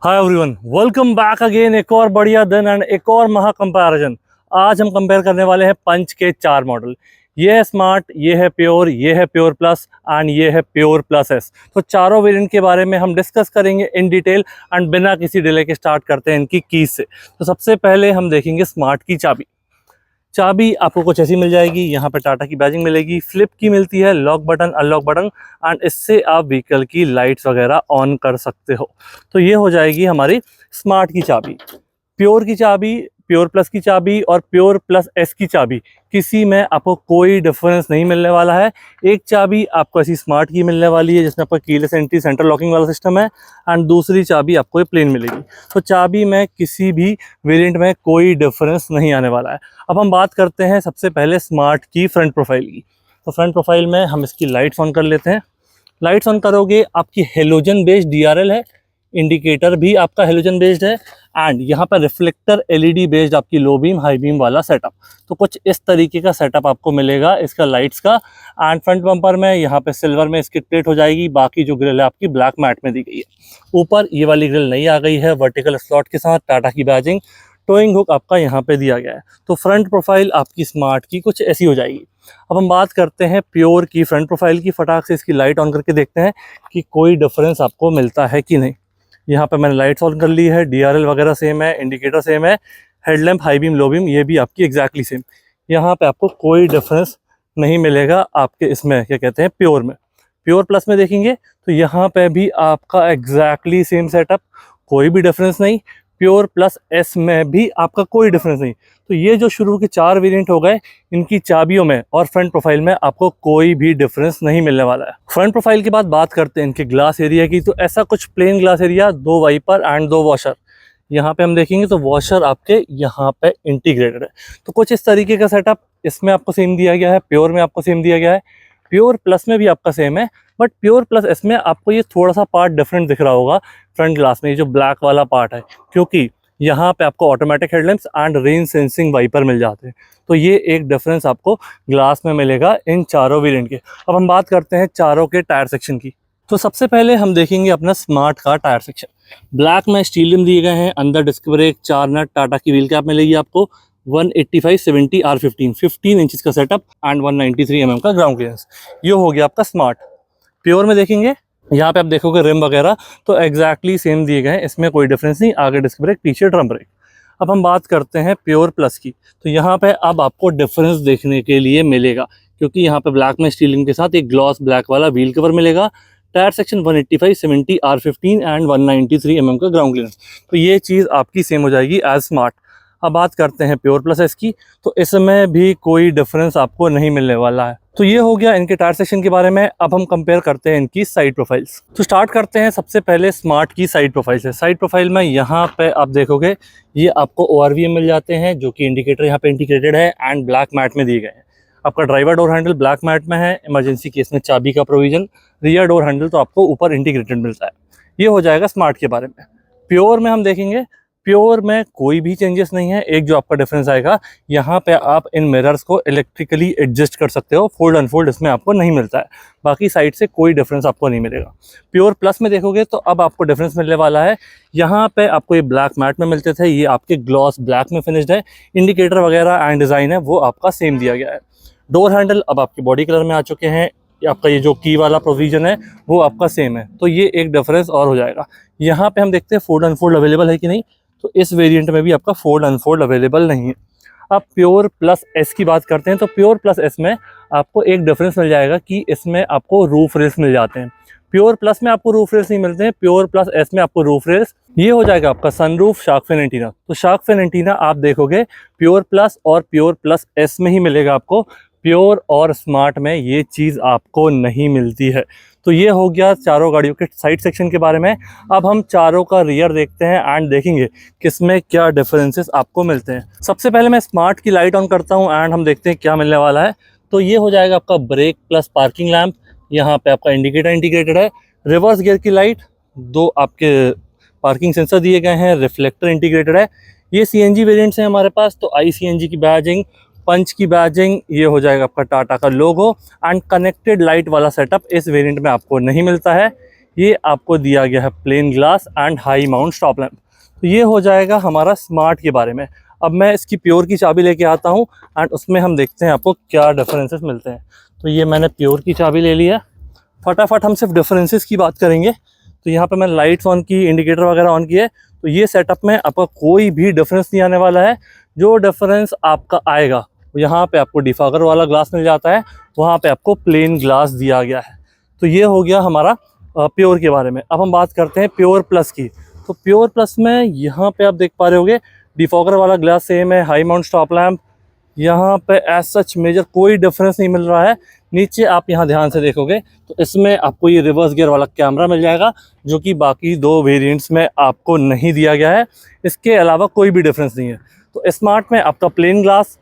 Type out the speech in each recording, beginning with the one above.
Hi everyone, welcome back again. एक और बढ़िया दिन एंड एक और महा कंपैरिजन। आज हम कंपेयर करने वाले हैं पंच के चार मॉडल। ये है स्मार्ट, ये है प्योर, ये है प्योर प्लस एंड ये है प्योर प्लस एस। तो चारों वेरिएंट के बारे में हम डिस्कस करेंगे इन डिटेल एंड बिना किसी डिले के स्टार्ट करते हैं इनकी कीज से। तो सबसे पहले हम देखेंगे स्मार्ट की चाबी। चाबी आपको कुछ ऐसी मिल जाएगी। यहाँ पे टाटा की बैजिंग मिलेगी, फ्लिप की मिलती है, lock button, unlock button and इससे आप व्हीकल की लाइट्स वगैरह ऑन कर सकते हो। तो ये हो जाएगी हमारी स्मार्ट की चाबी। प्योर की चाबी, प्योर प्लस की चाबी और प्योर प्लस एस की चाबी, किसी में आपको कोई डिफरेंस नहीं मिलने वाला है। एक चाबी आपको ऐसी स्मार्ट की मिलने वाली है जिसमें आपका कीलेस एंट्री, सेंटर लॉकिंग वाला सिस्टम है एंड दूसरी चाबी आपको ये प्लेन मिलेगी। तो चाबी में किसी भी वेरिएंट में कोई डिफरेंस नहीं आने वाला है। अब हम बात करते हैं सबसे पहले स्मार्ट की फ्रंट प्रोफाइल की। तो फ्रंट प्रोफाइल में हम इसकी लाइट्स ऑन कर लेते हैं। लाइट्स ऑन करोगे, आपकी हेलोजन बेस्ड डीआरएल है, इंडिकेटर भी आपका हेलोजन बेस्ड है एंड यहाँ पर रिफ्लेक्टर एलईडी बेस्ड आपकी लो बीम हाई बीम वाला सेटअप। तो कुछ इस तरीके का सेटअप आपको मिलेगा इसका लाइट्स का। एंड फ्रंट बम्पर में यहाँ पे सिल्वर में इसकी प्लेट हो जाएगी, बाकी जो ग्रिल है आपकी ब्लैक मैट में दी गई है। ऊपर ये वाली ग्रिल नहीं आ गई है, वर्टिकल स्लॉट के साथ टाटा की बैजिंग, टोइंग हुक आपका यहाँ पे दिया गया है। तो फ्रंट प्रोफाइल आपकी स्मार्ट की कुछ ऐसी हो जाएगी। अब हम बात करते हैं प्योर की फ्रंट प्रोफाइल की। फटाक से इसकी लाइट ऑन करके देखते हैं कि कोई डिफरेंस आपको मिलता है कि नहीं। यहाँ पे मैंने लाइट्स ऑन कर ली है, डीआरएल वगैरह सेम है, इंडिकेटर सेम है, headlamp high beam low beam ये भी आपकी एग्जैक्टली सेम। यहाँ पे आपको कोई डिफरेंस नहीं मिलेगा आपके इसमें क्या कहते हैं प्योर में। प्योर प्लस में देखेंगे तो यहाँ पे भी आपका एग्जैक्टली सेम सेटअप, कोई भी डिफरेंस नहीं। प्योर प्लस एस में भी आपका कोई डिफरेंस नहीं। तो ये जो शुरू के चार वेरिएंट हो गए, इनकी चाबियों में और फ्रंट प्रोफाइल में आपको कोई भी डिफरेंस नहीं मिलने वाला है। फ्रंट प्रोफाइल के बाद बात करते हैं इनके ग्लास एरिया की। तो ऐसा कुछ प्लेन ग्लास एरिया, दो वाइपर एंड दो वॉशर। यहाँ पे हम देखेंगे तो वॉशर आपके यहाँ पे इंटीग्रेटेड है। तो कुछ इस तरीके का सेटअप इसमें आपको सेम दिया गया है, प्योर में आपको सेम दिया गया है, प्योर प्लस में भी आपका सेम है। बट प्योर प्लस इसमें आपको ये थोड़ा सा पार्ट डिफरेंट दिख रहा होगा फ्रंट ग्लास में, ये जो ब्लैक वाला पार्ट है, क्योंकि यहाँ पे आपको automatic headlamps and rain sensing wiper मिल जाते हैं। तो ये एक डिफरेंस आपको ग्लास में मिलेगा इन चारों वेरिएंट के। अब हम बात करते हैं चारों के टायर सेक्शन की। तो सबसे पहले हम देखेंगे अपना स्मार्ट का टायर सेक्शन। ब्लैक में स्टील रिम दिए गए हैं, अंदर डिस्क ब्रेक, 4 नट, टाटा की व्हील कैप मिलेगी आपको, 185/70 R15, 15 इंचेस का सेटअप एंड 193 mm का ग्राउंड क्लियरेंस। ये हो गया आपका स्मार्ट। प्योर में देखेंगे, यहाँ पे आप देखोगे रिम वगैरह तो एग्जैक्टली सेम दिए गए हैं, इसमें कोई डिफरेंस नहीं, आगे डिस्क ब्रेक, पीछे ड्रम ब्रेक। अब हम बात करते हैं प्योर प्लस की। तो यहाँ पे अब आपको डिफरेंस देखने के लिए मिलेगा, क्योंकि यहाँ पे ब्लैक में स्टीलिंग के साथ एक ग्लॉस ब्लैक वाला व्हील कवर मिलेगा, tyre section 185/70 R15 and 193 mm का ग्राउंड क्लियरेंस। तो ये चीज़ आपकी सेम हो जाएगी एज स्मार्ट। अब बात करते हैं प्योर प्लस एस की। तो इसमें भी कोई डिफरेंस आपको नहीं मिलने वाला है। तो ये हो गया इनके टायर सेक्शन के बारे में। अब हम कंपेयर करते हैं इनकी साइड प्रोफाइल्स। तो स्टार्ट करते हैं सबसे पहले स्मार्ट की साइड प्रोफाइल से। साइड प्रोफाइल में यहाँ पे आप देखोगे ये आपको ORVM मिल जाते हैं, जो कि इंडिकेटर यहाँ पे इंटीग्रेटेड है एंड ब्लैक मैट में दिए गए हैं। आपका driver door handle black matte में है, इमरजेंसी केस में चाबी का प्रोविजन, रियर डोर हैंडल तो आपको ऊपर इंटीग्रेटेड मिलता है। ये हो जाएगा स्मार्ट के बारे में। प्योर में हम देखेंगे, प्योर में कोई भी चेंजेस नहीं है। एक जो आपका डिफरेंस आएगा, यहाँ पे आप इन मिरर्स को इलेक्ट्रिकली एडजस्ट कर सकते हो, फोल्ड अनफोल्ड इसमें आपको नहीं मिलता है। बाकी साइड से कोई डिफरेंस आपको नहीं मिलेगा। प्योर प्लस में देखोगे तो अब आपको डिफरेंस मिलने वाला है। यहाँ पे आपको ये ब्लैक मैट में मिलते थे, ये आपके ग्लॉस ब्लैक में फिनिश्ड है। इंडिकेटर वगैरह एंड डिज़ाइन है वो आपका सेम दिया गया है। डोर हैंडल अब आपके बॉडी कलर में आ चुके हैं। आपका ये जो की वाला प्रोविजन है वो आपका सेम है, तो ये एक डिफरेंस और हो जाएगा। यहाँ पे हम देखते हैं फोल्ड अनफोल्ड अवेलेबल है कि नहीं। तो इस वेरिएंट में भी आपका फोल्ड अनफोल्ड अवेलेबल नहीं है। अब प्योर प्लस एस की बात करते हैं। तो प्योर प्लस एस में आपको एक डिफरेंस मिल जाएगा कि इसमें आपको रूफ रेल्स मिल जाते हैं। प्योर प्लस में आपको रूफ रेल्स नहीं मिलते हैं, प्योर प्लस एस में आपको रूफ रेल्स। ये हो जाएगा आपका सनरूफ, शार्क फिन एंटीना। तो शार्क फिन एंटीना आप देखोगे प्योर प्लस और प्योर प्लस एस में ही मिलेगा आपको, प्योर और स्मार्ट में ये चीज़ आपको नहीं मिलती है। तो ये हो गया चारों गाड़ियों के साइड सेक्शन के बारे में। अब हम चारों का रियर देखते हैं एंड देखेंगे किसमें क्या डिफरेंसेस आपको मिलते हैं। सबसे पहले मैं स्मार्ट की लाइट ऑन करता हूँ एंड हम देखते हैं क्या मिलने वाला है। तो ये हो जाएगा आपका ब्रेक प्लस पार्किंग लैम्प, यहाँ पे आपका इंडिकेटर इंटीग्रेटेड है, रिवर्स गियर की लाइट, दो आपके पार्किंग सेंसर दिए गए हैं, रिफ्लेक्टर इंटीग्रेटेड है। ये CNG वेरिएंट्स हैं हमारे पास, तो ICNG की बैजिंग, पंच की बैजिंग, ये हो जाएगा आपका टाटा का लोगो एंड कनेक्टेड लाइट वाला सेटअप इस वेरिएंट में आपको नहीं मिलता है। ये आपको दिया गया है plain glass and high mount stop lamp. तो ये हो जाएगा हमारा स्मार्ट के बारे में। अब मैं इसकी प्योर की चाबी लेके आता हूँ एंड उसमें हम देखते हैं आपको क्या डिफरेंसेस मिलते हैं। तो ये मैंने प्योर की चाबी ले ली है। फटाफट हम सिर्फ डिफरेंसेस की बात करेंगे। तो यहाँ पे मैंने लाइट्स ऑन की, इंडिकेटर वगैरह ऑन किए। तो ये सेटअप में आपका कोई भी डिफरेंस नहीं आने वाला है। जो डिफरेंस आपका आएगा यहाँ पे आपको डिफॉगर वाला ग्लास मिल जाता है, वहाँ पे आपको प्लेन ग्लास दिया गया है। तो ये हो गया हमारा प्योर के बारे में। अब हम बात करते हैं प्योर प्लस की। तो प्योर प्लस में यहाँ पे आप देख पा रहे होगे डिफॉगर वाला ग्लास सेम है, हाई माउंट स्टॉप लैंप। यहाँ पे एज सच मेजर कोई डिफरेंस नहीं मिल रहा है। नीचे आप यहाँ ध्यान से देखोगे तो इसमें आपको ये रिवर्स गियर वाला कैमरा मिल जाएगा, जो कि बाकी दो वेरिएंट्स में आपको नहीं दिया गया है। इसके अलावा कोई भी डिफरेंस नहीं है। तो स्मार्ट में आपका प्लेन ग्लास,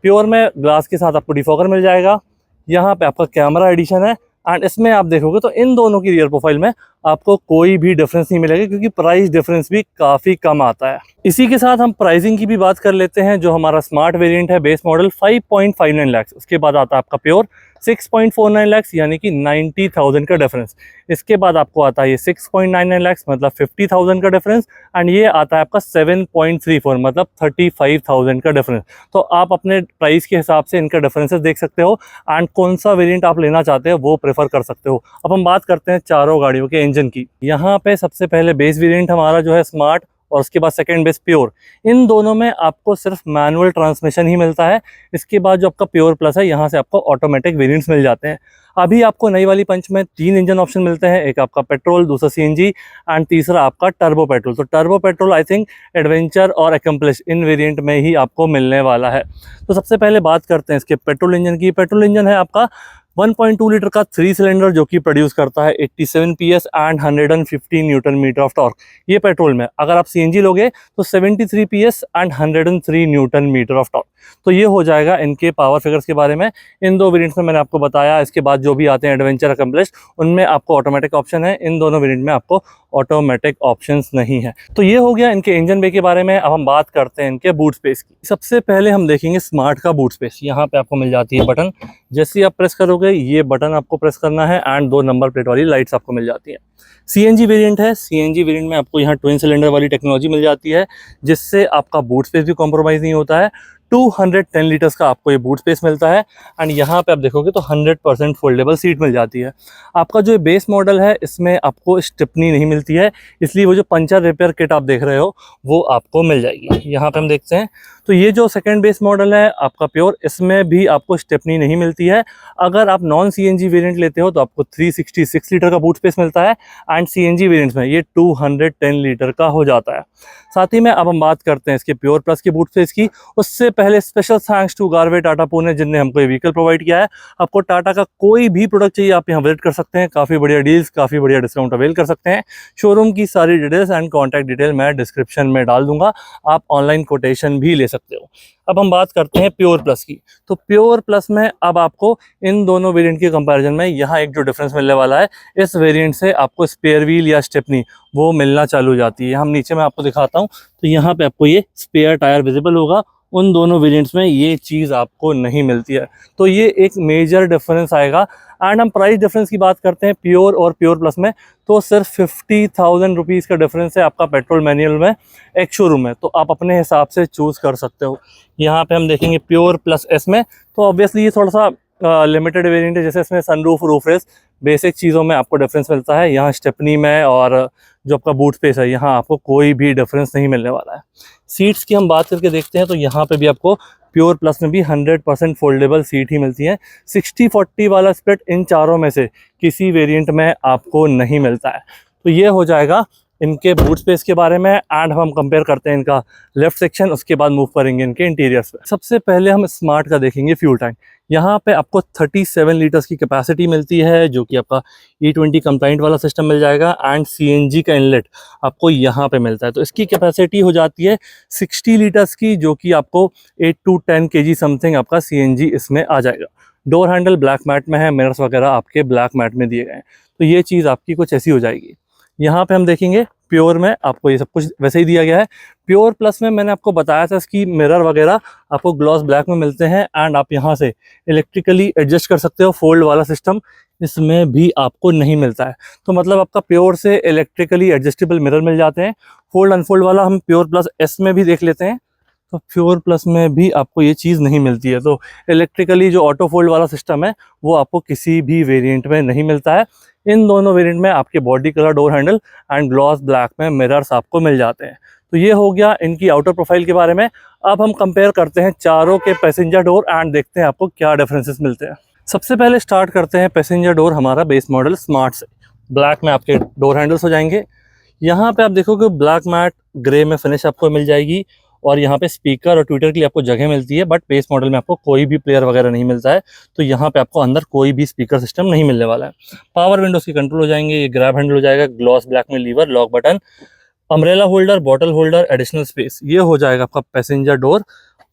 प्योर में ग्लास के साथ आपको डिफॉगर मिल जाएगा। यहाँ पे आपका कैमरा एडिशन है एंड इसमें आप देखोगे तो इन दोनों की रियर प्रोफाइल में आपको कोई भी डिफरेंस नहीं मिलेगा, क्योंकि प्राइस डिफरेंस भी काफ़ी कम आता है। इसी के साथ हम प्राइसिंग की भी बात कर लेते हैं। जो हमारा स्मार्ट वेरिएंट है बेस मॉडल 5.59 लाख, उसके बाद आता है आपका प्योर 6.49 लाख, यानी कि 90,000 का डिफरेंस। इसके बाद आपको आता है ये 6.99 लाख, मतलब 50,000 का डिफरेंस। एंड ये आता है आपका 7.34, मतलब 35,000 का डिफरेंस। तो आप अपने प्राइस के हिसाब से इनका डिफरेंसेस देख सकते हो एंड कौन सा वेरिएंट आप लेना चाहते हो वो प्रेफर कर सकते हो। अब हम बात करते हैं चारों गाड़ियों के इंजन की। यहाँ पे सबसे पहले बेस वेरिएंट हमारा जो है स्मार्ट, और उसके बाद सेकंड बेस प्योर। इन दोनों में आपको सिर्फ मैनुअल ट्रांसमिशन ही मिलता है। इसके बाद जो आपका प्योर प्लस है, यहाँ से आपको ऑटोमेटिक वेरिएंट्स मिल जाते हैं। अभी आपको नई वाली पंच में 3 इंजन ऑप्शन मिलते हैं, एक आपका पेट्रोल, दूसरा सीएनजी एंड तीसरा आपका टर्बो पेट्रोल। तो turbo petrol I think adventure और एकम्प्लिश इन वेरिएंट में ही आपको मिलने वाला है। तो सबसे पहले बात करते हैं इसके पेट्रोल इंजन की। पेट्रोल इंजन है आपका 1.2 लीटर का 3 सिलेंडर, जो कि प्रोड्यूस करता है 87 PS and 115 newton metre of torque. ये पेट्रोल में। अगर आप सीएनजी लोगे तो 73 PS and 103 newton metre of torque. तो ये हो जाएगा इनके पावर फिगर्स के बारे में। इन दो वेरिएंट्स में मैंने आपको बताया। इसके बाद जो भी आते हैं एडवेंचर, एकम्प्लिश, उनमें आपको ऑटोमेटिक ऑप्शन है। इन दोनों वेरिएंट में आपको ऑटोमेटिक ऑप्शंस नहीं है। तो ये हो गया इनके इंजन बे के बारे में। अब हम बात करते हैं इनके बूट स्पेस की। सबसे पहले हम देखेंगे स्मार्ट का बूट स्पेस। यहाँ पे आपको मिल जाती है बटन, जैसे ही आप प्रेस करोगे ये बटन आपको प्रेस करना है एंड 2 नंबर प्लेट वाली लाइट्स आपको मिल जाती है। सीएनजी वेरिएंट है। सीएनजी वेरिएंट में आपको यहाँ ट्विन सिलेंडर वाली टेक्नोलॉजी मिल जाती है, जिससे आपका बूट स्पेस भी कॉम्प्रोमाइज़ नहीं होता है। 210 लीटर्स का आपको ये बूट स्पेस मिलता है एंड यहाँ पे आप देखोगे तो 100% फोल्डेबल सीट मिल जाती है। आपका जो बेस मॉडल है इसमें आपको स्टेपनी नहीं मिलती है, इसलिए वो जो पंचर रिपेयर किट आप देख रहे हो वो आपको मिल जाएगी। यहाँ पे हम देखते हैं तो ये जो सेकंड बेस मॉडल है आपका प्योर, इसमें भी आपको स्टेपनी नहीं मिलती है। अगर आप नॉन सीएनजी वेरिएंट लेते हो तो आपको 366 लीटर का बूट स्पेस मिलता है एंड सीएनजी वेरिएंट्स में ये 210 लीटर का हो जाता है। साथ ही में अब हम बात करते हैं इसके प्योर प्लस के बूट स्पेस की। उससे पहले special thanks to Garve Tata Pune, जिनने हमको ये व्हीकल प्रोवाइड किया है। आपको टाटा का कोई भी प्रोडक्ट चाहिए आप यहाँ विजिट कर सकते हैं। काफ़ी बढ़िया डील्स, काफ़ी बढ़िया डिस्काउंट अवेल कर सकते हैं। शोरूम की सारी डिटेल्स एंड कॉन्टैक्ट डिटेल मैं डिस्क्रिप्शन में डाल दूंगा, आप ऑनलाइन कोटेशन भी ले सकते हो। अब हम बात करते हैं प्योर प्लस की। तो प्योर प्लस में अब आपको इन दोनों वेरिएंट के कंपैरिजन में यहाँ एक जो डिफरेंस मिलने वाला है, इस वेरिएंट से आपको स्पेयर व्हील या स्टेपनी वो मिलना चालू हो जाती है। हम नीचे में आपको दिखाता हूँ तो यहाँ पे आपको ये स्पेयर टायर विजिबल होगा। उन दोनों वेरिएंट्स में ये चीज़ आपको नहीं मिलती है। तो ये एक मेजर डिफरेंस आएगा। एंड हम प्राइस डिफरेंस की बात करते हैं प्योर और प्योर प्लस में, तो सिर्फ 50,000 रुपीज़ का डिफरेंस है आपका पेट्रोल मैनुअल में एक शोरूम में। तो आप अपने हिसाब से चूज़ कर सकते हो। यहाँ पे हम देखेंगे प्योर प्लस एस में, तो ऑब्वियसली ये थोड़ा सा लिमिटेड वेरिएंट है, जैसे इसमें सनरूफ, रूफ रेस, बेसिक चीज़ों में आपको डिफरेंस मिलता है। यहाँ स्टेपनी में और जो आपका बूट स्पेस है यहाँ आपको कोई भी डिफरेंस नहीं मिलने वाला है। सीट्स की हम बात करके देखते हैं तो यहाँ पे भी आपको प्योर प्लस में भी 100% फोल्डेबल सीट ही मिलती है। 60-40 वाला स्प्लिट इन चारों में से किसी वेरिएंट में आपको नहीं मिलता है। तो ये हो जाएगा इनके बूट स्पेस के बारे में। एंड हम कंपेयर करते हैं इनका लेफ्ट सेक्शन, उसके बाद मूव करेंगे इनके इंटीरियर्स पे। सबसे पहले हम स्मार्ट का देखेंगे फ्यूल टैंक। यहाँ पे आपको 37 लीटर्स की कैपेसिटी मिलती है, जो कि आपका E20 कंप्लाइंट वाला सिस्टम मिल जाएगा। एंड सीएनजी का इनलेट आपको यहाँ पे मिलता है। तो इसकी कैपेसिटी हो जाती है 60 लीटर्स की, जो कि आपको 8 to 10 kg समथिंग आपका सीएनजी इसमें आ जाएगा। डोर हैंडल ब्लैक मैट में है, मिरर्स वगैरह आपके ब्लैक मैट में दिए गए हैं। तो ये चीज़ आपकी कुछ ऐसी हो जाएगी। यहाँ पे हम देखेंगे प्योर में आपको ये सब कुछ वैसे ही दिया गया है। प्योर प्लस में मैंने आपको बताया था इसकी मिरर वगैरह आपको ग्लॉस ब्लैक में मिलते हैं एंड आप यहाँ से इलेक्ट्रिकली एडजस्ट कर सकते हो। फोल्ड वाला सिस्टम इसमें भी आपको नहीं मिलता है। तो मतलब आपका प्योर से इलेक्ट्रिकली एडजस्टेबल मिरर मिल जाते हैं। फोल्ड अनफोल्ड वाला हम प्योर प्लस एस में भी देख लेते हैं, तो प्योर प्लस में भी आपको ये चीज़ नहीं मिलती है। तो इलेक्ट्रिकली जो ऑटो फोल्ड वाला सिस्टम है वो आपको किसी भी वेरिएंट में नहीं मिलता है। इन दोनों वेरिएंट में आपके body colour door handle and gloss black में मिरर्स आपको मिल जाते हैं। तो ये हो गया इनकी आउटर प्रोफाइल के बारे में। अब हम कंपेयर करते हैं चारों के पैसेंजर डोर एंड देखते हैं आपको क्या डिफरेंसेस मिलते हैं। सबसे पहले स्टार्ट करते हैं पैसेंजर डोर हमारा बेस मॉडल स्मार्ट से। ब्लैक में आपके डोर हैंडल्स हो जाएंगे। यहाँ पे आप देखोगे ब्लैक मैट ग्रे में फिनिश आपको मिल जाएगी और यहाँ पे स्पीकर और ट्विटर के लिए आपको जगह मिलती है, बट बेस मॉडल में आपको कोई भी प्लेयर वगैरह नहीं मिलता है। तो यहाँ पे आपको अंदर कोई भी स्पीकर सिस्टम नहीं मिलने वाला है। पावर विंडोज की कंट्रोल हो जाएंगे, ये ग्रैब हैंडल हो जाएगा, ग्लॉस ब्लैक में lever, lock button, umbrella holder, bottle holder, additional space, ये हो जाएगा आपका पैसेंजर डोर।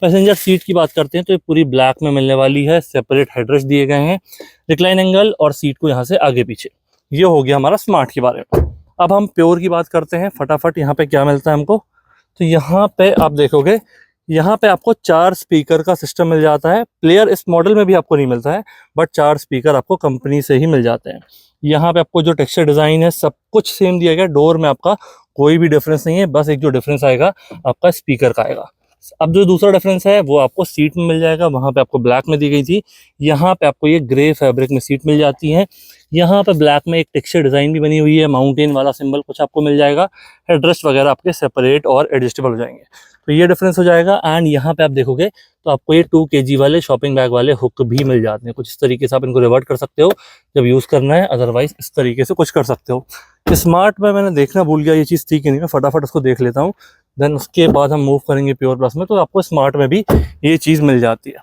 पैसेंजर सीट की बात करते हैं तो ये पूरी ब्लैक में मिलने वाली है। सेपरेट हेडरेस्ट दिए गए हैं, रिक्लाइन एंगल और सीट को यहाँ से आगे पीछे। ये हो गया हमारा स्मार्ट के बारे में। अब हम प्योर की बात करते हैं फटाफट। यहाँ पे क्या मिलता है हमको, तो यहाँ पे आप देखोगे यहाँ पे आपको 4 स्पीकर का सिस्टम मिल जाता है। प्लेयर इस मॉडल में भी आपको नहीं मिलता है, बट 4 स्पीकर आपको कंपनी से ही मिल जाते हैं। यहाँ पे आपको जो टेक्सचर डिज़ाइन है सब कुछ सेम दिया गया। डोर में आपका कोई भी डिफरेंस नहीं है, बस एक जो डिफरेंस आएगा आपका स्पीकर का आएगा। अब जो दूसरा डिफरेंस है वो आपको सीट में मिल जाएगा। वहाँ पे आपको ब्लैक में दी गई थी, यहाँ पे आपको ये ग्रे फैब्रिक में सीट मिल जाती है। यहाँ पे ब्लैक में एक टेक्सचर डिज़ाइन भी बनी हुई है, माउंटेन वाला सिंबल कुछ आपको मिल जाएगा। हेडरेस्ट वगैरह आपके सेपरेट और एडजस्टेबल हो जाएंगे। तो ये डिफरेंस हो जाएगा। एंड यहाँ पे आप देखोगे तो आपको ये 2 kg वाले शॉपिंग बैग वाले हुक भी मिल जाते हैं। कुछ इस तरीके से आप इनको रिवर्ट कर सकते हो जब यूज़ करना है, अदरवाइज इस तरीके से कुछ कर सकते हो। स्मार्ट में मैंने देखना भूल गया ये चीज़ थी कि नहीं, मैं फटाफट उसको देख लेता हूँ, देन उसके बाद हम मूव करेंगे प्योर प्लस में। तो आपको स्मार्ट में भी ये चीज़ मिल जाती है।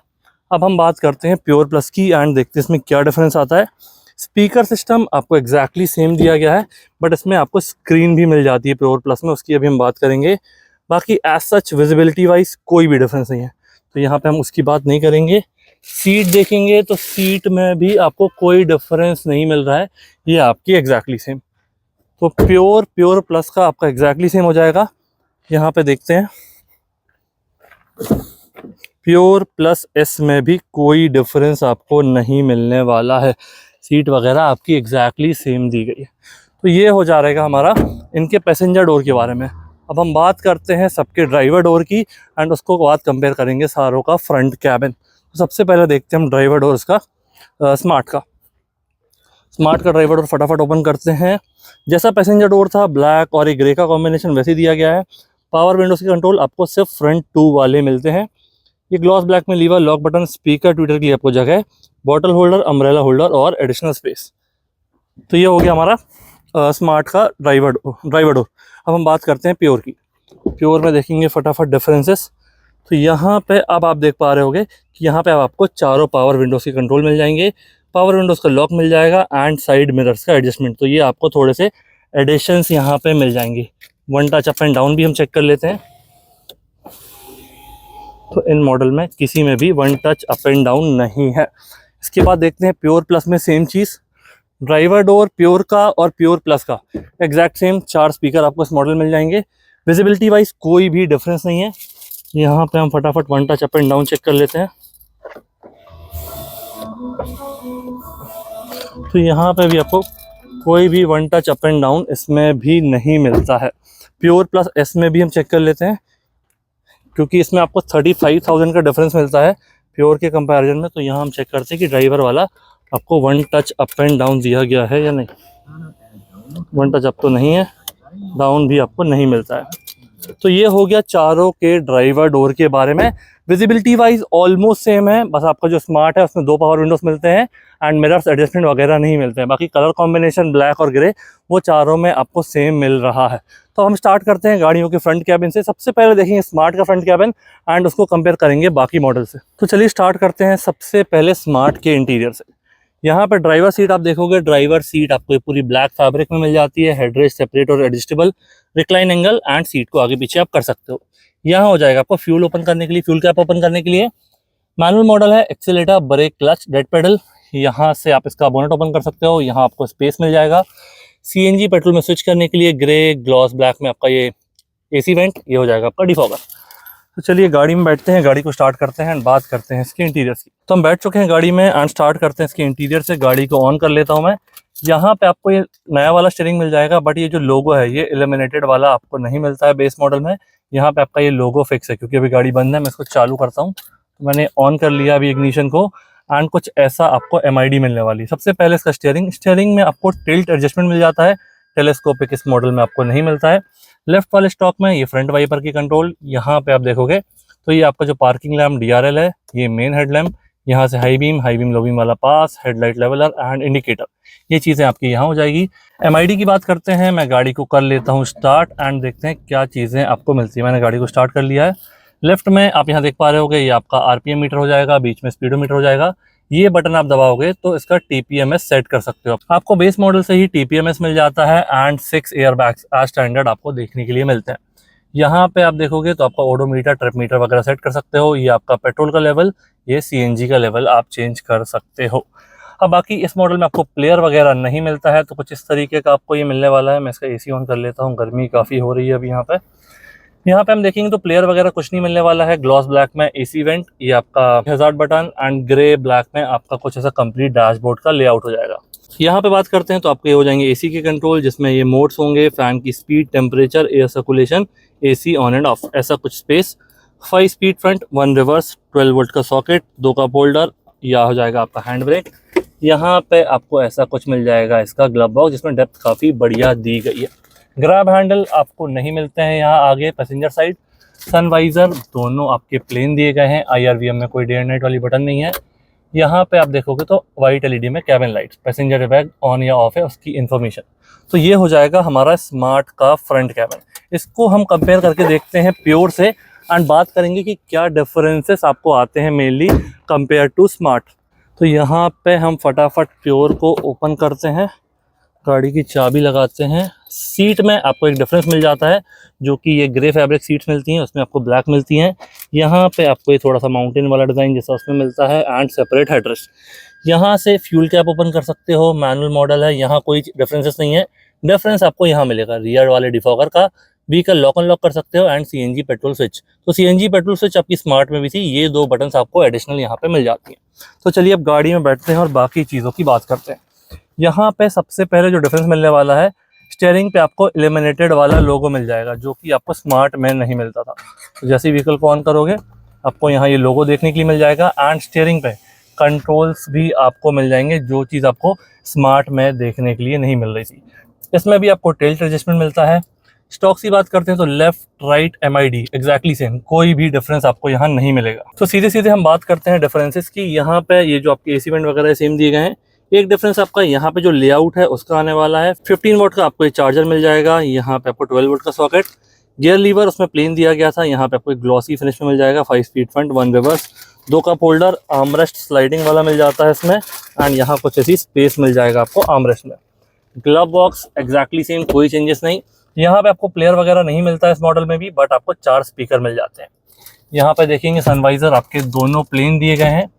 अब हम बात करते हैं प्योर प्लस की एंड देखते हैं इसमें क्या डिफरेंस आता है। स्पीकर सिस्टम आपको एग्जैक्टली सेम दिया गया है, बट इसमें आपको स्क्रीन भी मिल जाती है प्योर प्लस में, उसकी अभी हम बात करेंगे। बाकी एज सच विजिबिलिटी वाइज कोई भी डिफरेंस नहीं है, तो यहाँ पे हम उसकी बात नहीं करेंगे। सीट देखेंगे तो सीट में भी आपको कोई डिफरेंस नहीं मिल रहा है, ये आपकी एग्जैक्टली सेम। तो प्योर प्लस का आपका एग्जैक्टली सेम हो जाएगा। यहाँ पे देखते हैं प्योर प्लस एस में भी कोई डिफरेंस आपको नहीं मिलने वाला है। सीट वगैरह आपकी एग्जैक्टली सेम दी गई है। तो ये हो जा रहेगा हमारा इनके पैसेंजर डोर के बारे में। अब हम बात करते हैं सबके ड्राइवर डोर की एंड उसको बाद कंपेयर करेंगे सारों का फ्रंट कैबिन। तो सबसे पहले देखते हैं हम ड्राइवर डोर इसका स्मार्ट का ड्राइवर डोर फटाफट ओपन करते हैं। जैसा पैसेंजर डोर था ब्लैक और एक ग्रे का कॉम्बिनेशन वैसे दिया गया है। पावर विंडोज की कंट्रोल आपको सिर्फ फ्रंट 2 वाले मिलते हैं। ये ग्लॉस ब्लैक में lever, lock button, speaker, tweeter के लिए आपको जगह, बॉटल होल्डर, अम्ब्रेला होल्डर और एडिशनल स्पेस। तो ये हो गया हमारा स्मार्ट का ड्राइवर डोर। अब हम बात करते हैं प्योर की। प्योर में देखेंगे फटाफट डिफरेंसेस। तो यहाँ पे अब आप देख पा रहे होगे कि यहाँ पे अब आपको चारों पावर विंडोज़ की कंट्रोल मिल जाएंगे, पावर विंडोज़ का लॉक मिल जाएगा एंड साइड मिरर्स का एडजस्टमेंट। तो ये आपको थोड़े से एडिशंस यहाँ पे मिल जाएंगे। 1 टच अप एंड डाउन भी हम चेक कर लेते हैं। तो इन मॉडल में किसी में भी 1 टच अप एंड डाउन नहीं है। इसके बाद देखते हैं प्योर प्लस में सेम चीज़। ड्राइवर डोर प्योर का और प्योर प्लस का एग्जैक्ट सेम 4 स्पीकर आपको इस मॉडल मिल जाएंगे। विजिबिलिटी वाइज कोई भी डिफरेंस नहीं है। यहाँ पे हम फटाफट 1 touch up and down check कर लेते हैं। तो यहाँ पे भी आपको कोई भी 1 टच अप एंड डाउन इसमें भी नहीं मिलता है। प्योर प्लस एस में भी हम चेक कर लेते हैं, क्योंकि इसमें आपको 35,000 का डिफरेंस मिलता है प्योर के कंपैरिजन में। तो यहाँ हम चेक करते हैं कि ड्राइवर वाला आपको 1 टच अप एंड डाउन दिया गया है या नहीं। 1 टच अप तो नहीं है, डाउन भी आपको नहीं मिलता है। तो ये हो गया चारों के ड्राइवर डोर के बारे में। विजिबिलिटी वाइज ऑलमोस्ट सेम है, बस आपका जो स्मार्ट है उसमें 2 पावर विंडोज मिलते हैं एंड मिरर्स एडजस्टमेंट वगैरह नहीं मिलते हैं। बाकी कलर कॉम्बिनेशन ब्लैक और ग्रे वो चारों में आपको सेम मिल रहा है। तो हम स्टार्ट करते हैं गाड़ियों के फ्रंट कैबिन से। सबसे पहले देखेंगे स्मार्ट का फ्रंट कैबिन एंड उसको कंपेयर करेंगे बाकी मॉडल से। तो चलिए स्टार्ट करते हैं सबसे पहले स्मार्ट के इंटीरियर से। यहाँ पर ड्राइवर सीट आप देखोगे, ड्राइवर सीट आपको पूरी ब्लैक फैब्रिक में मिल जाती है। हेडरेस्ट सेपरेट और adjustable, recline angle and seat को आगे पीछे आप कर सकते हो। यहाँ हो जाएगा आपको फ्यूल ओपन करने के लिए, फ्यूल कैप ओपन करने के लिए। मैनुअल मॉडल है, accelerator, brake, clutch, dead pedal. यहाँ से आप इसका बोनेट ओपन कर सकते हो, यहाँ आपको स्पेस मिल जाएगा। CNG पेट्रोल में स्विच करने के लिए ग्रे ग्लॉस ब्लैक में आपका ये AC वेंट, ये हो जाएगा आपका डिफॉगर। तो चलिए गाड़ी में बैठते हैं, गाड़ी को स्टार्ट करते हैं एंड बात करते हैं इसके इंटीरियर्स की। तो हम बैठ चुके हैं गाड़ी में एंड स्टार्ट करते हैं इसके इंटीरियर से। गाड़ी को ऑन कर लेता हूं मैं। यहाँ पे आपको ये नया वाला स्टीयरिंग मिल जाएगा, बट ये जो लोगो है ये इल्यूमिनेटेड वाला आपको नहीं मिलता है बेस मॉडल में। यहाँ पे आपका ये लोगो फिक्स है, क्योंकि अभी गाड़ी बंद है। मैं इसको चालू करता हूँ, तो मैंने ऑन कर लिया अभी इग्निशन को एंड कुछ ऐसा आपको MID मिलने वाली। सबसे पहले इसका स्टीयरिंग में आपको टिल्ट एडजस्टमेंट मिल जाता है, टेलीस्कोपिक इस मॉडल में आपको नहीं मिलता है। लेफ्ट वाले स्टॉक में ये फ्रंट वाइपर की कंट्रोल, यहाँ पे आप देखोगे तो ये आपका जो पार्किंग लैम्प DRL है, ये मेन हेडलैम्प, यहाँ से हाई बीम लो बीम वाला पास, हेडलाइट लेवलर एंड इंडिकेटर, ये चीज़ें आपकी यहाँ हो जाएगी। MID की बात करते हैं, मैं गाड़ी को कर लेता हूँ स्टार्ट एंड देखते हैं क्या चीज़ें आपको मिलती है। मैंने गाड़ी को स्टार्ट कर लिया है। लेफ्ट में आप यहाँ देख पा रहे होगे, ये आपका RPM मीटर हो जाएगा, बीच में स्पीडोमीटर हो जाएगा। ये बटन आप दबाओगे तो इसका TPMS सेट कर सकते हो। आपको बेस मॉडल से ही TPMS मिल जाता है and 6 air bags as standard आपको देखने के लिए मिलते हैं। यहाँ पे आप देखोगे तो आपका ओडोमीटर, ट्रिप मीटर वगैरह सेट कर सकते हो। ये आपका पेट्रोल का लेवल, ये CNG का लेवल आप चेंज कर सकते हो। अब बाकी इस मॉडल में आपको प्लेयर वगैरह नहीं मिलता है, तो कुछ इस तरीके का आपको ये मिलने वाला है। मैं इसका AC ऑन कर लेता हूँ, गर्मी काफ़ी हो रही है अभी यहाँ पे हम देखेंगे तो प्लेयर वगैरह कुछ नहीं मिलने वाला है। ग्लॉस ब्लैक में AC वेंट, ये आपका hazard button and grey black में आपका कुछ ऐसा कंप्लीट डैशबोर्ड का लेआउट हो जाएगा। यहाँ पे बात करते हैं तो आपके हो जाएंगे AC के कंट्रोल, जिसमें ये मोड्स होंगे, फैन की speed, temperature, air circulation, AC on end of, ऐसा कुछ space. 5 speed front, 1 reverse, 12 volt का सॉकेट, 2 का होल्डर, यह हो जाएगा आपका हैंड ब्रेक। यहाँ पे आपको ऐसा कुछ मिल जाएगा इसका ग्लव बॉक्स, जिसमें डेप्थ काफ़ी बढ़िया दी गई है। ग्रैब हैंडल आपको नहीं मिलते हैं यहाँ आगे पैसेंजर साइड। सनवाइजर दोनों आपके प्लेन दिए गए हैं। IRVM में कोई डे एंड नाइट वाली बटन नहीं है। यहाँ पे आप देखोगे तो वाइट LED में cabin lights, passenger bag on या ऑफ है उसकी इन्फॉर्मेशन। तो ये हो जाएगा हमारा स्मार्ट का फ्रंट कैबिन। इसको हम कंपेयर करके देखते हैं प्योर से एंड बात करेंगे कि क्या डिफरेंसेस आपको आते हैं मेनली कंपेयर टू स्मार्ट। तो यहाँ पे हम फटाफट प्योर को ओपन करते हैं, गाड़ी की चाबी लगाते हैं। सीट में आपको एक डिफरेंस मिल जाता है, जो कि ये ग्रे फैब्रिक सीट्स मिलती हैं, उसमें आपको ब्लैक मिलती हैं। यहाँ पे आपको ये थोड़ा सा माउंटेन वाला डिज़ाइन जैसा उसमें मिलता है एंड सेपरेट हेडरेस्ट। यहाँ से फ्यूल कैप ओपन कर सकते हो, मैनुअल मॉडल है, यहाँ कोई डिफरेंसेस नहीं है। डिफरेंस आपको यहाँ मिलेगा रियर वाले डिफॉगर का। व्हीकल लॉक अनलॉक कर सकते हो एंड CNG पेट्रोल स्विच। तो CNG पेट्रोल स्विच आपकी स्मार्ट में भी थी, ये 2 बटन्स आपको एडिशनल यहाँ पे मिल जाती हैं। तो चलिए अब गाड़ी में बैठते हैं और बाकी चीज़ों की बात करते हैं। यहाँ पे सबसे पहले जो डिफरेंस मिलने वाला है, स्टीयरिंग पे आपको इल्यूमिनेटेड वाला लोगो मिल जाएगा, जो कि आपको स्मार्ट में नहीं मिलता था। तो जैसे ही व्हीकल को ऑन करोगे आपको यहाँ ये लोगो देखने के लिए मिल जाएगा एंड स्टीयरिंग पे कंट्रोल्स भी आपको मिल जाएंगे, जो चीज़ आपको स्मार्ट में देखने के लिए नहीं मिल रही थी। इसमें भी आपको टिल्ट एडजस्टमेंट मिलता है। स्टॉक की बात करते हैं तो left right MID exactly same, कोई भी डिफरेंस आपको यहाँ नहीं मिलेगा। तो सीधे सीधे हम बात करते हैं डिफरेंसेस की। यहाँ पे ये जो आपके AC वेंट वगैरह सेम दिए गए हैं। एक डिफरेंस आपका यहाँ पे जो लेआउट है उसका आने वाला है। 15 वोल्ट का आपको ये चार्जर मिल जाएगा। यहाँ पे आपको 12 वोल्ट का सॉकेट, गियर लीवर उसमें प्लेन दिया गया था, यहाँ पे आपको एक ग्लॉसी फिनिश में मिल जाएगा। 5 स्पीड फ्रंट, 1 रिवर्स, 2 का होल्डर, आर्मरेस्ट स्लाइडिंग वाला मिल जाता है इसमें एंड यहाँ कुछ ऐसी स्पेस मिल जाएगा आपको आर्मरेस्ट में। ग्लव बॉक्स एग्जैक्टली सेम, कोई चेंजेस नहीं। यहाँ पे आपको प्लेयर वगैरह नहीं मिलता है इस मॉडल में भी, बट आपको 4 स्पीकर मिल जाते हैं। यहाँ पे देखेंगे सनवाइजर आपके दोनों प्लेन दिए गए हैं।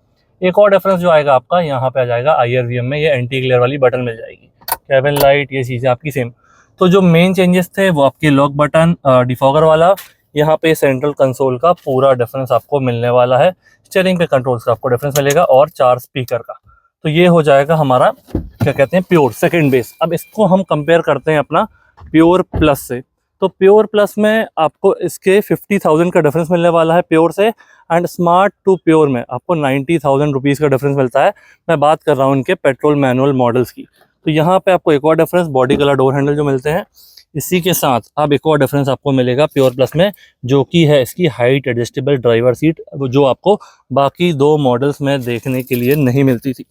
एक और डिफरेंस जो आएगा आपका, यहाँ पे आ जाएगा IRVM में ये एंटी ग्लेयर वाली बटन मिल जाएगी। कैबिन लाइट, ये चीज़ें आपकी सेम। तो जो मेन चेंजेस थे वो आपके लॉक बटन, डिफॉगर वाला, यहाँ पे सेंट्रल कंसोल का पूरा डिफरेंस आपको मिलने वाला है। स्टीयरिंग पे कंट्रोल्स का आपको डिफरेंस मिलेगा और 4 स्पीकर का। तो ये हो जाएगा हमारा क्या कहते हैं प्योर सेकेंड बेस। अब इसको हम कंपेयर करते हैं अपना प्योर प्लस से। तो प्योर प्लस में आपको इसके 50,000 का डिफरेंस मिलने वाला है प्योर से एंड स्मार्ट टू प्योर में आपको 90,000 रुपीज़ का डिफरेंस मिलता है। मैं बात कर रहा हूँ इनके पेट्रोल मैनुअल मॉडल्स की। तो यहाँ पे आपको एक और difference, body colour door handle जो मिलते हैं, इसी के साथ अब एक और डिफरेंस आपको मिलेगा प्योर प्लस में, जो कि है इसकी हाइट एडजस्टेबल ड्राइवर सीट, जो आपको बाकी 2 मॉडल्स में देखने के लिए नहीं मिलती थी।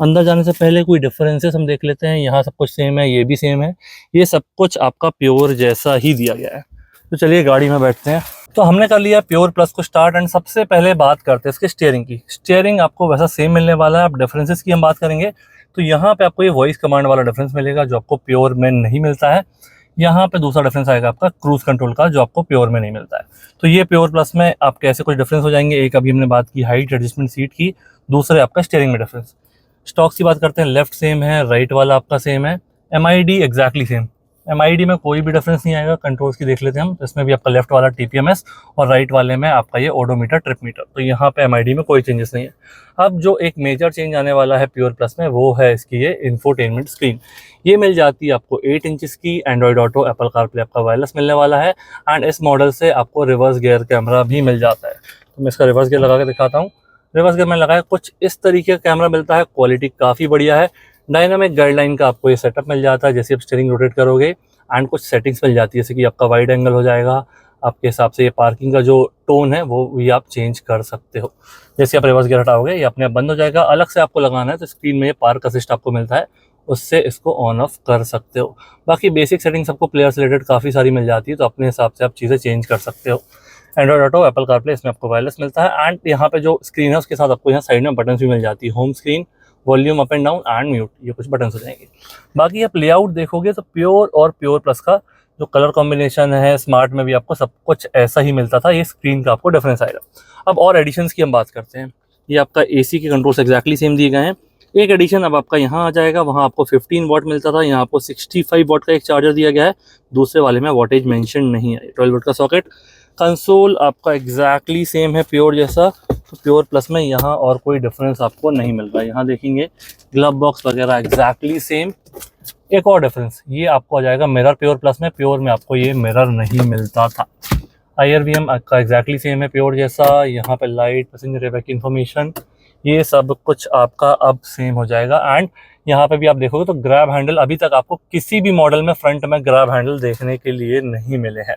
अंदर जाने से पहले कोई डिफरेंसेस हम देख लेते हैं। यहाँ सब कुछ सेम है, ये भी सेम है, ये सब कुछ आपका प्योर जैसा ही दिया गया है। तो चलिए गाड़ी में बैठते हैं। तो हमने कर लिया प्योर प्लस को स्टार्ट एंड सबसे पहले बात करते हैं इसके स्टीयरिंग की। स्टीयरिंग आपको वैसा सेम मिलने वाला है। अब डिफरेंसेस की हम बात करेंगे तो यहाँ पे आपको ये वॉइस कमांड वाला डिफरेंस मिलेगा, जो आपको प्योर में नहीं मिलता है। यहाँ पे दूसरा डिफरेंस आएगा आपका क्रूज कंट्रोल का, जो आपको प्योर में नहीं मिलता है। तो ये प्योर प्लस में आपके ऐसे कुछ डिफरेंस हो जाएंगे। एक अभी हमने बात की हाइट एडजस्टमेंट सीट की, दूसरे आपका स्टीयरिंग में डिफरेंस। स्टॉक्स की बात करते हैं, लेफ्ट सेम है, राइट वाला आपका सेम है। MID एग्जैक्टली सेम, MID में कोई भी डिफरेंस नहीं आएगा। कंट्रोल्स की देख लेते हैं हम, तो इसमें भी आपका लेफ्ट वाला TPMS और राइट वाले में आपका ये ओडोमीटर ट्रिप मीटर, तो यहाँ पे MID में कोई चेंजेस नहीं है। अब जो एक मेजर चेंज आने वाला है प्योर प्लस में, वो है इसकी ये इंफोटेनमेंट स्क्रीन। ये मिल जाती है आपको 8 इंचज़ की, एंड्रॉयड ऑटो, एप्पल कारप्ले आपका वायरलेस मिलने वाला है। एंड इस मॉडल से आपको रिवर्स गियर कैमरा भी मिल जाता है। तो मैं इसका रिवर्स गियर लगा के दिखाता हूँ। रिवर्स गियर मैंने लगाया, कुछ इस तरीके का कैमरा मिलता है, क्वालिटी काफ़ी बढ़िया है। डायनामिक गाइडलाइन का आपको ये सेटअप मिल जाता है, जैसे आप स्टीयरिंग रोटेट करोगे। एंड कुछ सेटिंग्स मिल जाती है, जैसे कि आपका वाइड एंगल हो जाएगा, आपके हिसाब से ये पार्किंग का जो टोन है वो भी आप चेंज कर सकते हो। जैसे आप रिवर्स गियर हटाओगे ये अपने आप बंद हो जाएगा। अलग से आपको लगाना है तो स्क्रीन में ये पार्क असिस्ट आपको मिलता है, उससे इसको ऑन ऑफ कर सकते हो। बाकी बेसिक सेटिंग्स आपको प्लेयर से रिलेटेड काफ़ी सारी मिल जाती है, तो अपने हिसाब से आप चीज़ें चेंज कर सकते हो। एंड्रॉयड ऑटो, एप्पल कारप्ले, इसमें आपको वायरलेस मिलता है। एंड यहाँ पे जो स्क्रीन है उसके साथ आपको यहाँ साइड में बटन्स भी मिल जाती है, home screen, volume up and down and mute, ये कुछ बटन्स हो जाएंगे। बाकी आप लेआउट देखोगे तो प्योर और प्योर प्लस का जो कलर कॉम्बिनेशन है, स्मार्ट में भी आपको सब कुछ ऐसा ही मिलता था, ये स्क्रीन का आपको डिफरेंस आएगा। अब और एडिशंस की हम बात करते हैं। ये आपका AC के कंट्रोल्स एग्जैक्टली सेम दिए गए हैं। एक एडिशन अब आपका यहाँ आ जाएगा, वहाँ आपको 15 वाट मिलता था, यहाँ आपको 65 वाट का एक चार्जर दिया गया है। दूसरे वाले में वाटेज मेंशन नहीं है। 12 वाट का सॉकेट। कंसोल आपका एग्जैक्टली सेम है प्योर जैसा, तो प्योर प्लस में यहाँ और कोई डिफरेंस आपको नहीं मिल रहा है। यहाँ देखेंगे ग्लव बॉक्स वगैरह एग्जैक्टली सेम। एक और डिफरेंस ये आपको आ जाएगा मिरर प्योर प्लस में, प्योर में आपको ये मिरर नहीं मिलता था। IRVM आपका एग्जैक्टली सेम है प्योर जैसा। यहाँ पे लाइट, पैसेंजर एयरबैग की इन्फॉर्मेशन, ये सब कुछ आपका अब सेम हो जाएगा। एंड यहाँ पे भी आप देखोगे तो ग्रैब हैंडल, अभी तक आपको किसी भी मॉडल में फ्रंट में ग्रैब हैंडल देखने के लिए नहीं मिले हैं।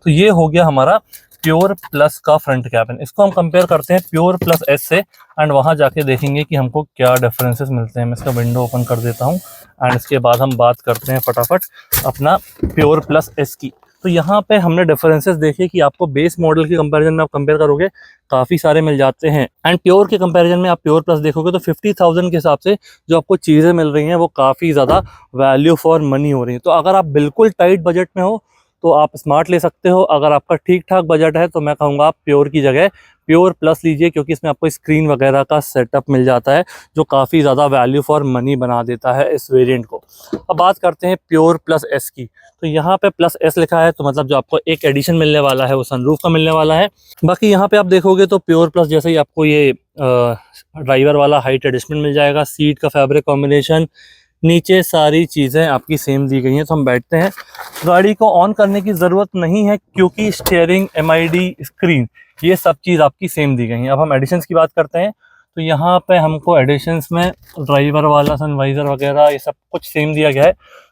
तो ये हो गया हमारा प्योर प्लस का फ्रंट कैबिन। इसको हम कंपेयर करते हैं प्योर प्लस S से, एंड वहाँ जाके देखेंगे कि हमको क्या डिफरेंसेस मिलते हैं। मैं इसका विंडो ओपन कर देता हूँ एंड इसके बाद हम बात करते हैं फटाफट अपना प्योर प्लस S की। तो यहाँ पे हमने डिफरेंसेस देखे कि आपको बेस मॉडल के कंपैरिजन में आप कंपेयर करोगे काफ़ी सारे मिल जाते हैं। एंड प्योर के कंपैरिजन में आप प्योर प्लस देखोगे तो 50,000 के हिसाब से जो आपको चीज़ें मिल रही हैं वो काफ़ी ज़्यादा वैल्यू फॉर मनी हो रही है। तो अगर आप बिल्कुल टाइट बजट में हो तो आप स्मार्ट ले सकते हो। अगर आपका ठीक ठाक बजट है तो मैं कहूँगा आप प्योर की जगह प्योर प्लस लीजिए, क्योंकि इसमें आपको स्क्रीन वगैरह का सेटअप मिल जाता है जो काफ़ी ज़्यादा वैल्यू फॉर मनी बना देता है इस वेरिएंट को। अब बात करते हैं प्योर प्लस S की। तो यहाँ पे प्लस S लिखा है, तो मतलब जो आपको एक एडिशन मिलने वाला है वो सनरूफ का मिलने वाला है। बाकी यहाँ पे आप देखोगे तो प्योर प्लस जैसे ही आपको ये ड्राइवर वाला हाइट एडजस्टमेंट मिल जाएगा, सीट का फैब्रिक कॉम्बिनेशन, नीचे सारी चीज़ें आपकी सेम दी गई हैं। तो हम बैठते हैं, गाड़ी को ऑन करने की ज़रूरत नहीं है क्योंकि स्टीयरिंग, MID, स्क्रीन, ये सब चीज़ आपकी सेम दी गई हैं। अब हम एडिशंस की बात करते हैं। तो यहाँ पे हमको एडिशंस में ड्राइवर वाला सनवाइज़र वगैरह ये सब कुछ सेम दिया गया है।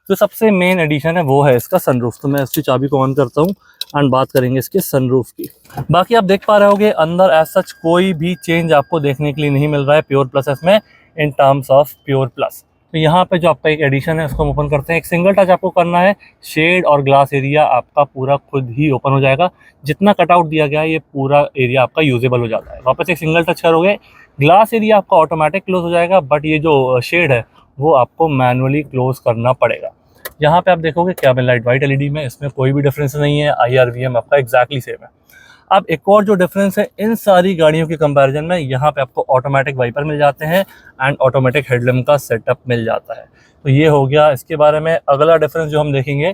जो सबसे मेन एडिशन है वो है इसका सनरूफ। तो मैं इसकी चाबी को ऑन करता हूँ एंड बात करेंगे इसके सनरूफ की। बाकी आप देख पा रहे होगे अंदर एज सच कोई भी चेंज आपको देखने के लिए नहीं मिल रहा है प्योर प्लस S में in terms of pure plus. तो यहाँ पे जो आपका एक एडिशन है उसको हम ओपन करते हैं। एक सिंगल टच आपको करना है, शेड और ग्लास एरिया आपका पूरा खुद ही ओपन हो जाएगा। जितना कटआउट दिया गया है ये पूरा एरिया आपका यूजेबल हो जाता है। वापस एक सिंगल टच करोगे, ग्लास एरिया आपका ऑटोमेटिक क्लोज हो जाएगा, बट ये जो शेड है वो आपको मैनुअली क्लोज करना पड़ेगा। यहाँ पे आप देखोगे कैबिन लाइट वाइट LED में, इसमें कोई भी डिफरेंस नहीं है। IRVM आपका एग्जैक्टली सेम है। अब एक और जो डिफरेंस है इन सारी गाड़ियों के कंपैरिजन में, यहाँ पे आपको ऑटोमेटिक वाइपर मिल जाते हैं एंड ऑटोमेटिक हेडलैम्प का सेटअप मिल जाता है। तो ये हो गया इसके बारे में। अगला डिफरेंस जो हम देखेंगे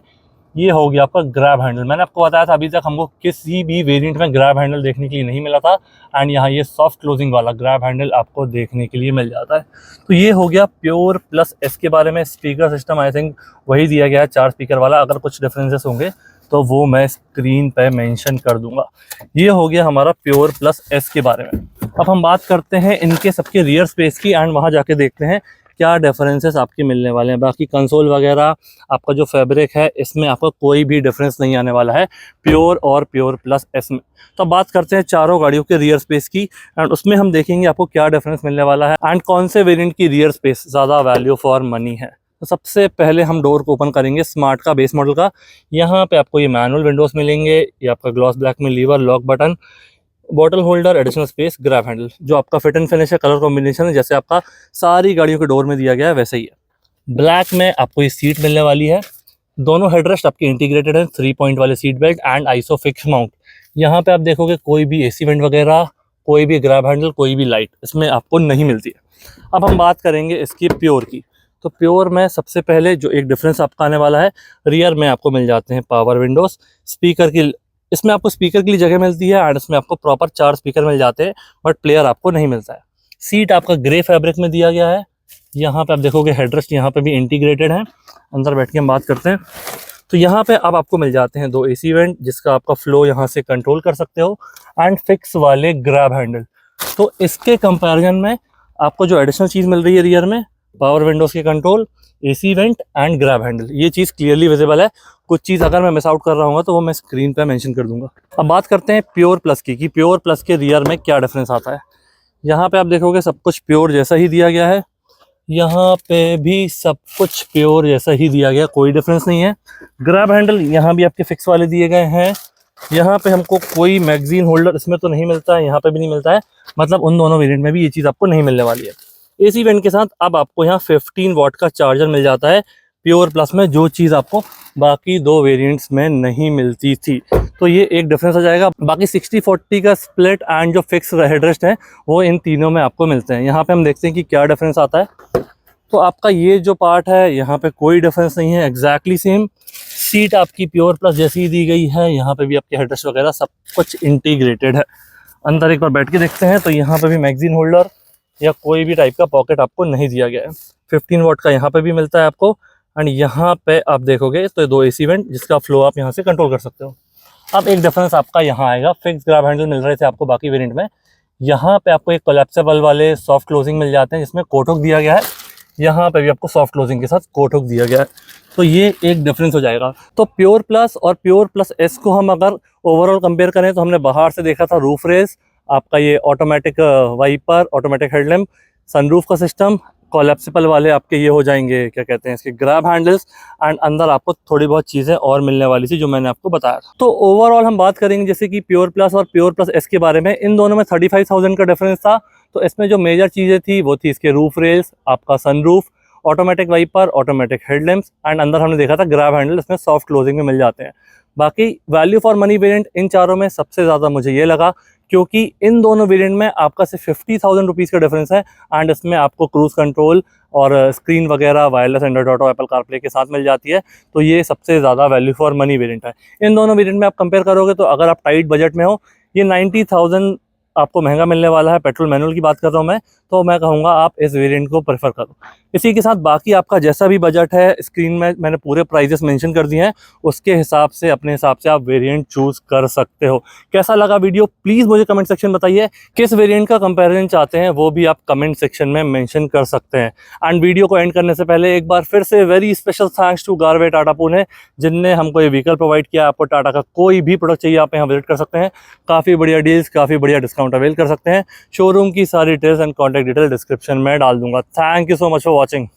ये हो गया आपका ग्रैब हैंडल। मैंने आपको बताया था अभी तक हमको किसी भी वेरिएंट में ग्रैब हैंडल देखने के लिए नहीं मिला था, एंड यहाँ ये सॉफ्ट क्लोजिंग वाला ग्रैब हैंडल आपको देखने के लिए मिल जाता है। तो ये हो गया प्योर प्लस S के बारे में। स्पीकर सिस्टम आई थिंक वही दिया गया है 4 स्पीकर वाला। अगर कुछ डिफरेंसेस होंगे तो वो मैं स्क्रीन पे मेंशन कर दूंगा। ये हो गया हमारा प्योर प्लस S के बारे में। अब हम बात करते हैं इनके सबके रियर स्पेस की एंड वहाँ जाके देखते हैं क्या डिफरेंसेस आपके मिलने वाले हैं। बाकी कंसोल वगैरह आपका जो फैब्रिक है इसमें आपको कोई भी डिफरेंस नहीं आने वाला है प्योर और प्योर प्लस S में। तो अब बात करते हैं चारों गाड़ियों के रियर स्पेस की एंड उसमें हम देखेंगे आपको क्या डिफरेंस मिलने वाला है एंड कौन से वेरिएंट की रियर स्पेस ज़्यादा वैल्यू फॉर मनी है। तो सबसे पहले हम डोर को ओपन करेंगे स्मार्ट का बेस मॉडल का। यहाँ पे आपको ये मैनुअल विंडोज मिलेंगे, ये आपका ग्लॉस ब्लैक में lever, lock button, bottle holder, additional space, grab handle. जो आपका फिट एंड फिनिश है, कलर कॉम्बिनेशन है जैसे आपका सारी गाड़ियों के डोर में दिया गया है वैसे ही है। ब्लैक में आपको ये सीट मिलने वाली है। दोनों हेडरेस्ट आपके इंटीग्रेटेड हैं, 3 पॉइंट वाले seat belt and isofix mount. यहाँ पे आप देखोगे कोई भी AC वेंट वगैरह, कोई भी ग्रैब हैंडल, कोई भी लाइट इसमें आपको नहीं मिलती है। अब हम बात करेंगे इसकी प्योर की। तो प्योर में सबसे पहले जो एक डिफरेंस आपका आने वाला है, रियर में आपको मिल जाते हैं पावर विंडोज़। स्पीकर की इसमें आपको स्पीकर के लिए जगह मिलती है एंड इसमें आपको प्रॉपर 4 स्पीकर मिल जाते हैं, बट प्लेयर आपको नहीं मिलता है। सीट आपका ग्रे फैब्रिक में दिया गया है। यहाँ पे आप देखोगे हेडरेस्ट यहाँ पे भी इंटीग्रेटेड है। अंदर बैठ के हम बात करते हैं। तो यहाँ पे अब आपको मिल जाते हैं 2 AC वेंट, जिसका आपका फ्लो यहाँ से कंट्रोल कर सकते हो, एंड फिक्स वाले ग्रैब हैंडल। तो इसके कंपैरिजन में आपको जो एडिशनल चीज़ मिल रही है रियर में, पावर विंडोज़ के control, AC went and grab handle, ये चीज़ क्लियरली विजिबल है। कुछ चीज़ अगर मैं मिस आउट कर रहा हूँ तो वो मैं स्क्रीन पे मेंशन कर दूंगा। अब बात करते हैं प्योर प्लस की, कि प्योर प्लस के रियर में क्या डिफरेंस आता है। यहाँ पे आप देखोगे सब कुछ प्योर जैसा ही दिया गया है, यहाँ पे भी सब कुछ प्योर जैसा ही दिया गया, कोई डिफरेंस नहीं है। ग्रैब हैंडल यहाँ भी आपके फिक्स वाले दिए गए हैं। यहाँ पे हमको कोई मैगजीन होल्डर इसमें तो नहीं मिलता है, यहाँ पे भी नहीं मिलता है, मतलब उन दोनों वेरिएंट में भी ये चीज़ आपको नहीं मिलने वाली है। AC वेंट के साथ अब आपको यहाँ 15 वाट का चार्जर मिल जाता है प्योर प्लस में, जो चीज़ आपको बाकी 2 वेरिएंट्स में नहीं मिलती थी। तो ये एक डिफरेंस हो जाएगा। बाकी 60-40 का स्प्लिट एंड जो फिक्स हेडरेस्ट है वो इन तीनों में आपको मिलते हैं। यहाँ पे हम देखते हैं कि क्या डिफरेंस आता है। तो आपका ये जो पार्ट है यहाँ पे कोई डिफरेंस नहीं है, एग्जैक्टली सेम। सीट आपकी प्योर प्लस जैसी ही दी गई है, यहाँ पे भी आपके हेडरेस्ट वगैरह सब कुछ इंटीग्रेटेड है। अंदर एक बार बैठ के देखते हैं तो यहाँ पे भी मैगजीन होल्डर या कोई भी टाइप का पॉकेट आपको नहीं दिया गया है। 15 वाट का यहाँ पे भी मिलता है आपको, एंड यहाँ पे आप देखोगे तो 2 AC वेंट, जिसका फ्लो आप यहाँ से कंट्रोल कर सकते हो। अब एक डिफरेंस आपका यहाँ आएगा, फिक्स ग्रैब हैंडल मिल रहे थे आपको बाकी वेरिएंट में, यहाँ पे आपको एक कोलैप्सिबल वाले सॉफ्ट क्लोजिंग मिल जाते हैं, जिसमें कोट हुक दिया गया है। यहाँ पे भी आपको सॉफ्ट क्लोजिंग के साथ कोट हुक दिया गया है, तो ये एक डिफरेंस हो जाएगा। तो प्योर प्लस और प्योर प्लस एस को हम अगर ओवरऑल कंपेयर करें तो हमने बाहर से देखा था रूफ रेस, आपका ये automatic wiper, automatic headlamp, sunroof का सिस्टम, कोलैप्सिबल वाले आपके ये हो जाएंगे, क्या कहते हैं इसके, ग्रैब हैंडल्स, एंड अंदर आपको थोड़ी बहुत चीज़ें और मिलने वाली थी जो मैंने आपको बताया था। तो ओवरऑल हम बात करेंगे जैसे कि प्योर प्लस और प्योर प्लस एस के बारे में, इन दोनों में 35,000 का डिफरेंस था। तो इसमें जो मेजर चीज़ें थी वो थी इसके रूफ रेल्स, आपका sunroof, automatic wiper, automatic headlamps, and अंदर हमने देखा था ग्रैब हैंडल, इसमें सॉफ्ट क्लोजिंग में मिल जाते हैं। बाकी वैल्यू फॉर मनी वेरिएंट इन चारों में सबसे ज़्यादा मुझे ये लगा, क्योंकि इन दोनों वेरिएंट में आपका सिर्फ 50,000 रुपीज़ का डिफरेंस है, एंड इसमें आपको क्रूज़ कंट्रोल और स्क्रीन वगैरह wireless Android auto, Apple CarPlay के साथ मिल जाती है। तो ये सबसे ज़्यादा वैल्यू फॉर मनी वेरिएंट है। इन दोनों वेरिएंट में आप कंपेयर करोगे तो अगर आप टाइट बजट में हो, ये 90,000 आपको महंगा मिलने वाला है। पेट्रोल मैनुअल की बात कर रहा हूँ मैं, तो मैं कहूँगा आप इस वेरिएंट को प्रेफर करो। इसी के साथ बाकी आपका जैसा भी बजट है, स्क्रीन में मैंने पूरे प्राइजेस मेंशन कर दिए हैं, उसके हिसाब से अपने हिसाब से आप वेरिएंट चूज़ कर सकते हो। कैसा लगा वीडियो प्लीज़ मुझे कमेंट सेक्शन बताइए। किस वेरिएंट का कंपैरिजन चाहते हैं वो भी आप कमेंट सेक्शन में मेंशन कर सकते हैं। एंड वीडियो को एंड करने से पहले एक बार फिर से very special thanks to Garve Tata Pune, जिनने हमको ये व्हीकल प्रोवाइड किया। आपको टाटा का कोई भी प्रोडक्ट चाहिए आप यहाँ विजिट कर सकते हैं, काफ़ी बढ़िया डील्स, काफ़ी बढ़िया डिस्काउंट अवेल कर सकते हैं। शोरूम की सारी details and contact detail description में डाल दूंगा। Thank you so much for watching.